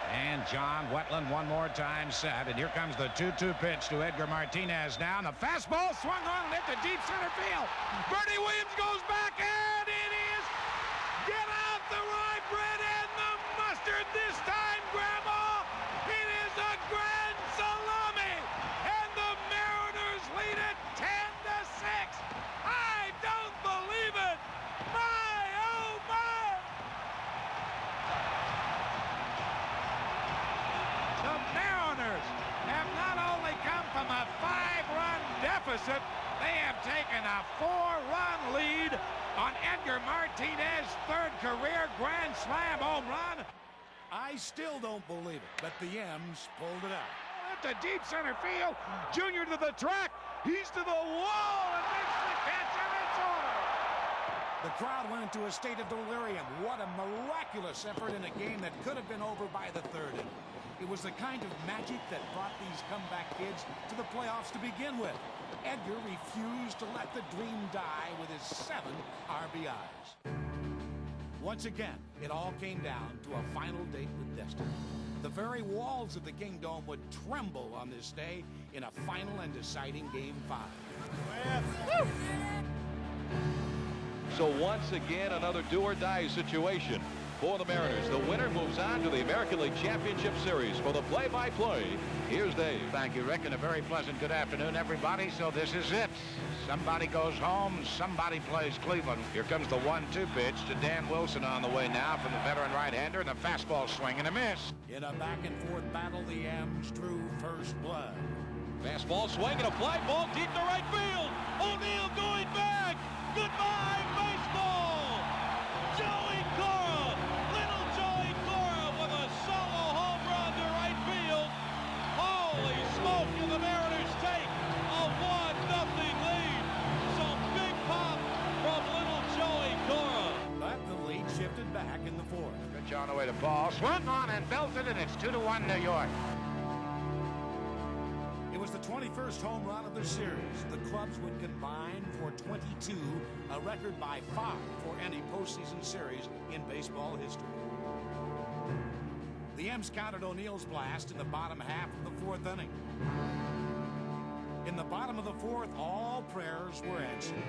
And John Wetland one more time set. And here comes the 2-2 pitch to Edgar Martinez now. And the fastball swung on and hit the deep center field. Bernie Williams goes back, and it is get out the rye bread and the mustard this time, Grandma. It is a grand salami, and the Mariners lead it 10-6. I don't believe it. My, oh my. The Mariners have not only come from a 5-run deficit, they have taken a 4-run lead on Edgar Martinez's 3rd career Grand Slam home run. I still don't believe it, but the M's pulled it out. At the deep center field, Junior to the track, he's to the wall and makes the catch, and it's over. The crowd went into a state of delirium. What a miraculous effort in a game that could have been over by the 3rd inning. It was the kind of magic that brought these comeback kids to the playoffs to begin with. Edgar refused to let the dream die with his 7 RBIs. Once again, it all came down to a final date with destiny. The very walls of the Kingdome would tremble on this day in a final and deciding Game 5. So once again, another do-or-die situation for the Mariners. The winner moves on to the American League Championship Series. For the play-by-play, here's Dave. Thank you, Rick, and a very pleasant good afternoon, everybody. So this is it. Somebody goes home, somebody plays Cleveland. Here comes the 1-2 pitch to Dan Wilson on the way now from the veteran right-hander, and the fastball swing and a miss. In a back-and-forth battle, the M's drew first blood. Fastball swing and a fly ball deep to right field. O'Neill going back. Goodbye, baseball. Joey Cora, little Joey Cora with a solo home run to right field. Holy smoke, and the Mariners take a 1-0 lead. Some big pop from little Joey Cora. But the lead shifted back in the 4th. Pitch on the way to Paul. Swung on and belted, and it's 2-1 New York. It was the 21st home run of the series. The clubs would combine for 22, a record by far for any postseason series in baseball history. The M's countered O'Neill's blast in the bottom half of the 4th inning. In the bottom of the 4th, all prayers were answered.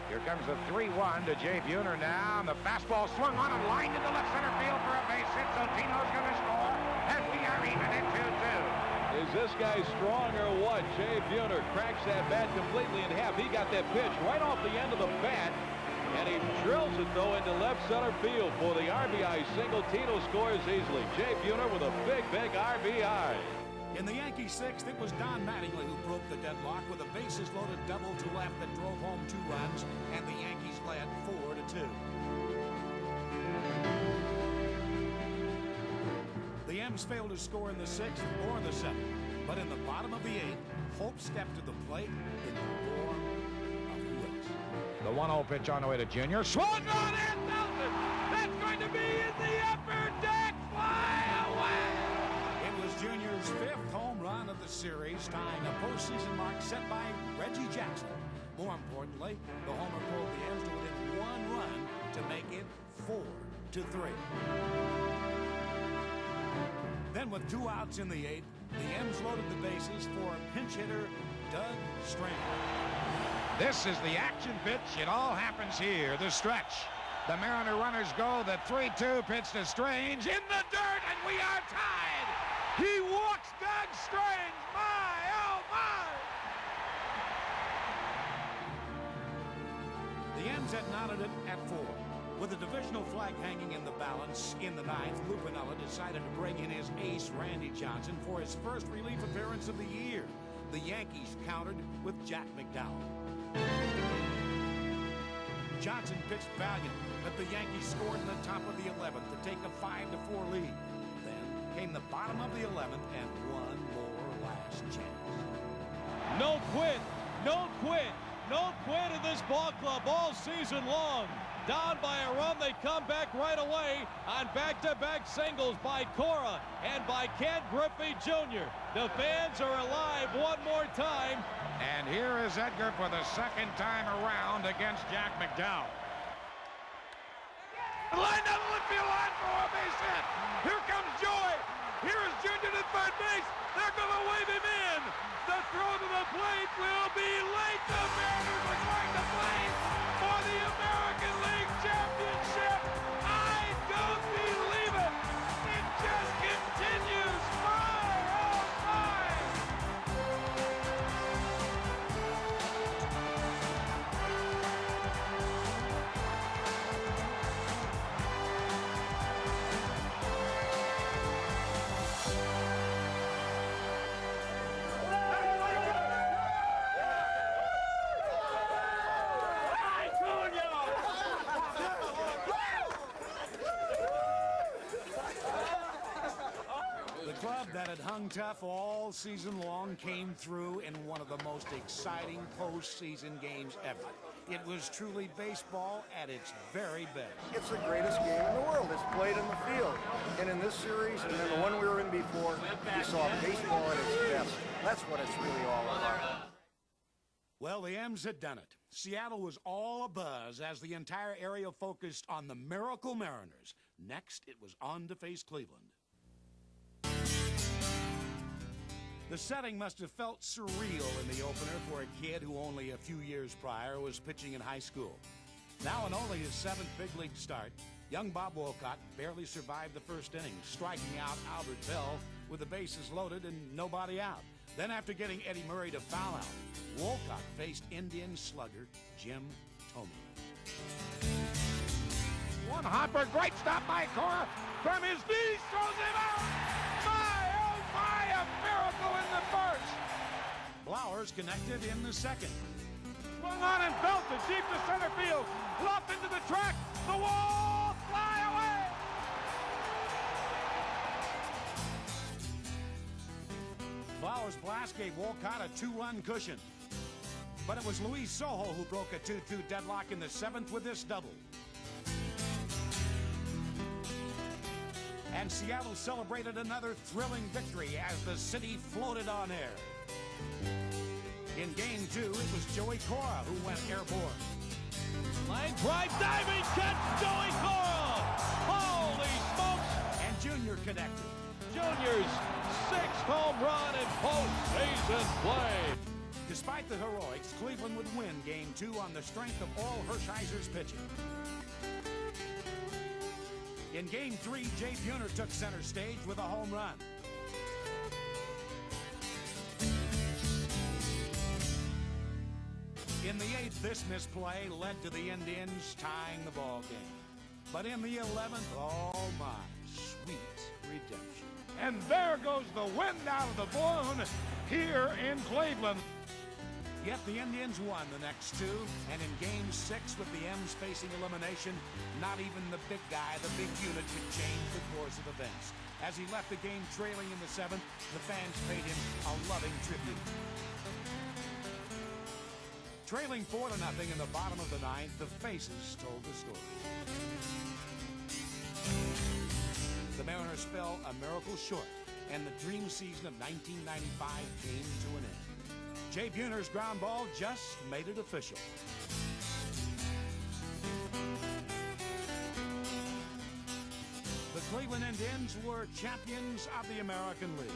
Here comes the 3-1 to Jay Buhner now, and the fastball swung on and lined into left center field for a base hit, so Tino's going to score, and we are even at 2-2. Is this guy strong or what? Jay Buhner cracks that bat completely in half. He got that pitch right off the end of the bat, and he drills it, though, into left center field for the RBI single. Tino scores easily. Jay Buhner with a big, big RBI. In the Yankees' 6th, it was Don Mattingly who broke the deadlock with a bases-loaded double to left that drove home 2 runs, and the Yankees led 4-2. The M's failed to score in the 6th or the 7th, but in the bottom of the 8th, Hope stepped to the plate in the form of Willis. The 1-0 pitch on the way to Junior. Swung on and belted. That's going to be in the upper deck. Fly away. It was Junior's 5th home run of the series, tying a postseason mark set by Reggie Jackson. More importantly, the homer pulled the M's to within 1 run to make it 4-3. Then with 2 outs in the 8th, the M's loaded the bases for pinch hitter Doug Strange. This is the action pitch. It all happens here. The stretch. The Mariner runners go. The 3-2 pitch to Strange in the dirt, and we are tied. He walks Doug Strange. My, oh my. The M's had knotted it at 4. With the divisional flag hanging in the balance in the 9th, Lou Piniella decided to bring in his ace, Randy Johnson, for his first relief appearance of the year. The Yankees countered with Jack McDowell. Johnson pitched valiant, but the Yankees scored in the top of the 11th to take a 5-4 lead. Then came the bottom of the 11th and one more last chance. No quit, no quit. No quit in this ball club all season long. Down by a run, they come back right away on back-to-back singles by Cora and by Ken Griffey Jr. The fans are alive one more time. And here is Edgar for the second time around against Jack McDowell. Line down the left field line for a base hit. Here comes Joy. Here is Junior to third base. They're going to wave him in. The throw to the plate will be late. The Mariners are going to play for the American League Championship. I don't believe it. It just continues. My, oh my. The club that had hung tough all season long came through in one of the most exciting postseason games ever. It was truly baseball at its very best. It's the greatest game in the world. It's played in the field. And in this series, and then the one we were in before, you saw baseball at its best. That's what it's really all about. Well, the M's had done it. Seattle was all abuzz as the entire area focused on the Miracle Mariners. Next, it was on to face Cleveland. The setting must have felt surreal in the opener for a kid who only a few years prior was pitching in high school. Now in only his 7th big league start, young Bob Wolcott barely survived the first inning, striking out Albert Bell with the bases loaded and nobody out. Then after getting Eddie Murray to foul out, Wolcott faced Indian slugger Jim Thome. One hopper, great stop by Cora. From his knees, throws him out. My, oh my, a miracle in the first. Blowers connected in the second. Swung on and belted deep to center field. Loft into the track. The wall, fly away. Blowers' blast gave Wolcott a 2-run cushion. But it was Luis Sojo who broke a 2-2 deadlock in the 7th with this double. And Seattle celebrated another thrilling victory as the city floated on air. In Game 2, it was Joey Cora who went airborne. Line drive, diving catch, Joey Cora! Holy smokes! And Junior connected. Junior's 6th home run in postseason play. Despite the heroics, Cleveland would win Game 2 on the strength of all Hershiser's pitching. In Game 3, Jay Buhner took center stage with a home run. In the 8th, this misplay led to the Indians tying the ball game. But in the 11th, oh my, sweet redemption. And there goes the wind out of the balloon here in Cleveland. Yet the Indians won the next 2, and in Game 6 with the M's facing elimination, not even the big guy, the big unit, could change the course of events. As he left the game trailing in the 7th, the fans paid him a loving tribute. Trailing 4-0 in the bottom of the 9th, the faces told the story. The Mariners fell a miracle short, and the dream season of 1995 came to an end. Jay Buhner's ground ball just made it official. The Cleveland Indians were champions of the American League.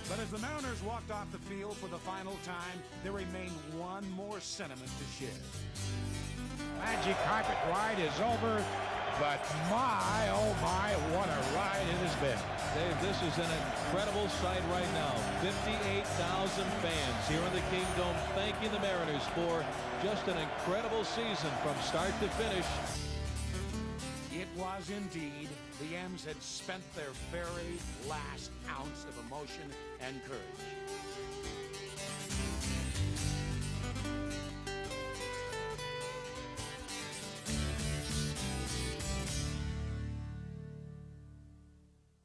But as the Mariners walked off the field for the final time, there remained one more sentiment to share. Magic carpet ride is over, but my, oh my, what a ride it has been. Dave, this is an incredible sight right now. 58,000 fans here in the Kingdome thanking the Mariners for just an incredible season from start to finish. It was indeed. The M's had spent their very last ounce of emotion and courage.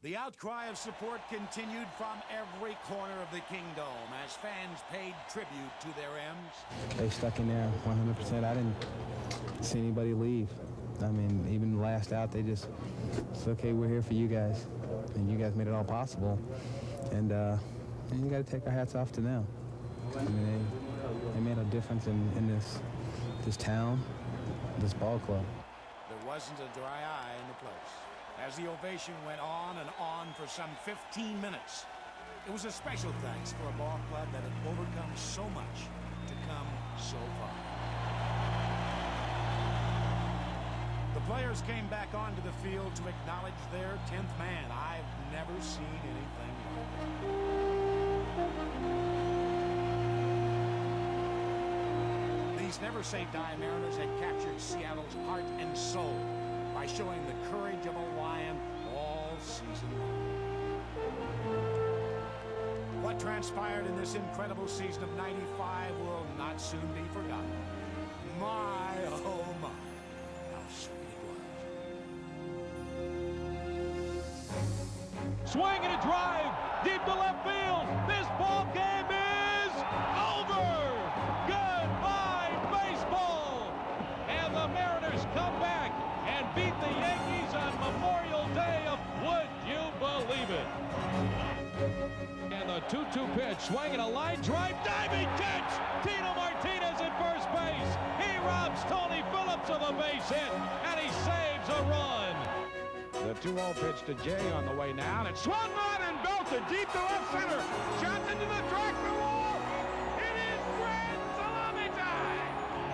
The outcry of support continued from every corner of the Kingdome as fans paid tribute to their M's. They stuck in there 100%. I didn't see anybody leave. I mean, even the last out, they just, it's okay, we're here for you guys. And you guys made it all possible. And you got to take our hats off to them. I mean, they made a difference in this town, this ball club. There wasn't a dry eye in the place as the ovation went on and on for some 15 minutes. It was a special thanks for a ball club that had overcome so much to come so far. The players came back onto the field to acknowledge their 10th man. I've never seen anything like it. These Never Say Die Mariners had captured Seattle's heart and soul by showing the courage of a lion all season long. What transpired in this incredible season of '95 will not soon be forgotten. My, oh my, how sweet it was. Swing and a drive deep to left field. This ball game is over. Goodbye, baseball. And the Mariners come back and beat the Yankees on Memorial Day. Would you believe it? And the 2-2 pitch, swinging a line drive, diving catch. Tino Martinez at first base. He robs Tony Phillips of a base hit, and he saves a run. The 2-0 pitch to Jay on the way now, and it's swung on and belted deep to left center. Shots into the track, the wall. It is grand salami time.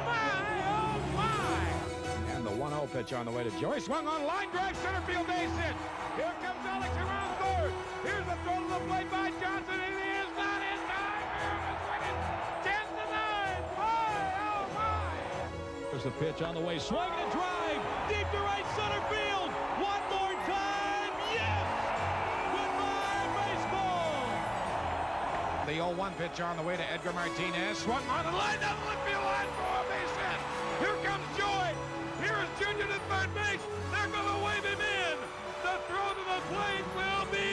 My, oh my. And the 1-0 pitch on the way to Joey. Swung on, line drive, center field base hit. Here comes Alex around third. Here's the throw to the plate by Johnson, and he is not in time. Mariners win it 10-9. My, oh my. There's the pitch on the way, swing and a drive deep to right center field. One more time, yes! Goodbye, baseball! The 0-1 pitch on the way to Edgar Martinez. Swung on and lined down the left field line for a base hit. Here comes Joy. Here is Junior to third base. They're going to wave him in. The throw to the plate will be